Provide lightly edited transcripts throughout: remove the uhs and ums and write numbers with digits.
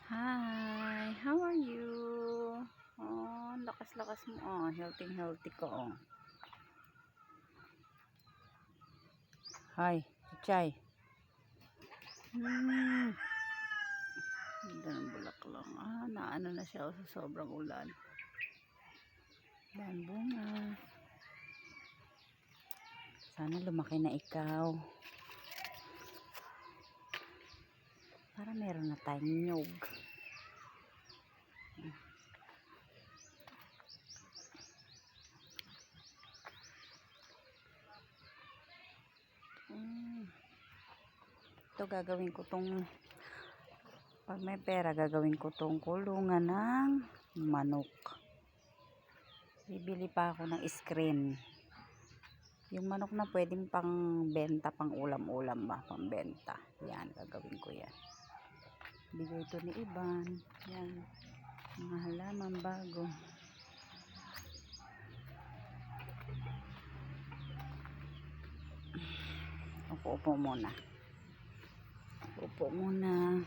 Hi, how are you? Oh, lakas-lakas mo. Oh, healthy ko. Oh. Hi, Chay. Ganda ng bulaklak. Naano na siya sa sobrang ulan. Yan, bunga. Sana lumaki na ikaw. Para meron na tayong nyug. Ito gagawin ko tong, pag may pera gagawin ko tong kulungan ng manok. Bibili pa ako ng screen. Yung manok na pwedeng pang benta, pang ulam-ulam ba, pang benta. Yan, gagawin ko yan. Bigay ito ni Iban. Yan, mga halaman bago. Upo muna. Upo muna.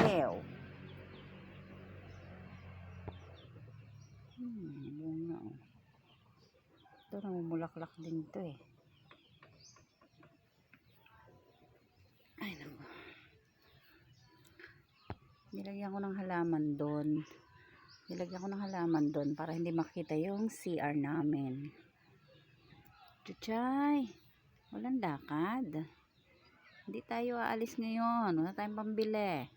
Ew. Bunga. Ito, namumulaklak din ito eh. Ay, naku. Nilagyan ko ng halaman doon para hindi makita yung CR namin. Chuchay, walang lakad. Hindi tayo aalis ngayon. Wala tayong pambili.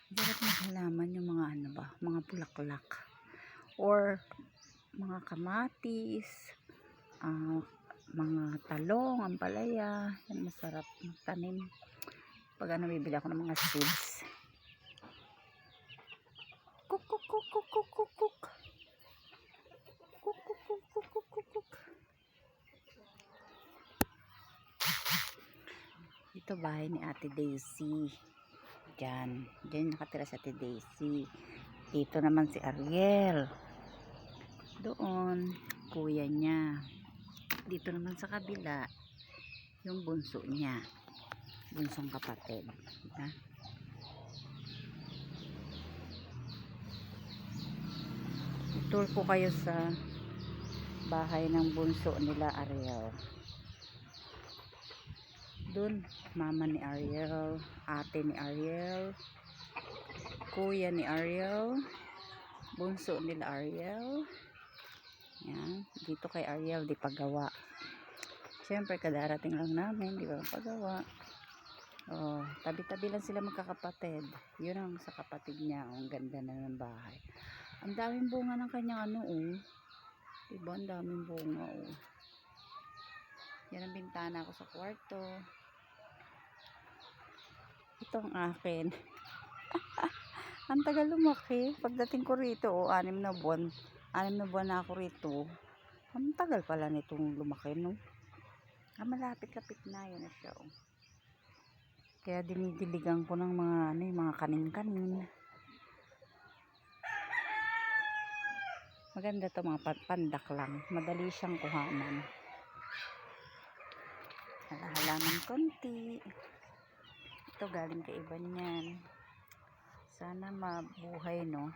Dapat maghalaman yung mga ano ba, mga bulaklak. Or mga kamatis, mga talong, ampalaya. Yan, masarap magtanim. Pag ano, bibili ako ng mga seeds. Kuk. Ito bahay ni Ate Daisy. Diyan nakatira si Ate Daisy. Dito naman si Ariel. Doon, kuya niya. Dito naman sa kabila, yung bunso niya. Bunsong kapatid. Diba? Tour ko kayo sa bahay ng bunso nila Ariel. Doon, mama ni Ariel, ate ni Ariel, kuya ni Ariel, bunso nila Ariel. Yan, dito kay Ariel di pagawa. Siyempre kadarating lang namin, di ba pagawa. Oh, tabi-tabi lang sila magkakapatid. Yun ang sa kapatid niya. Ang ganda na ng bahay. Ang daming bunga ng kanyang ano, oh. Diba, ang daming bunga, oh. Yan ang bintana ko sa kwarto. Ito ang akin. Ang tagal lumaki. Pagdating ko rito, oh, 6 na buwan. 6 na buwan na ako rito. Ang tagal pala nitong lumaki, no? Malapit-lapit na. Yan na siya, oh. Kaya dinidiligan ko ng mga, ano, yung mga kanin-kanin. Maganda to, mga pandak lang. Madali siyang kuhanan. Halaman konti. Ito galing kay Iban yan. Sana mabuhay, no?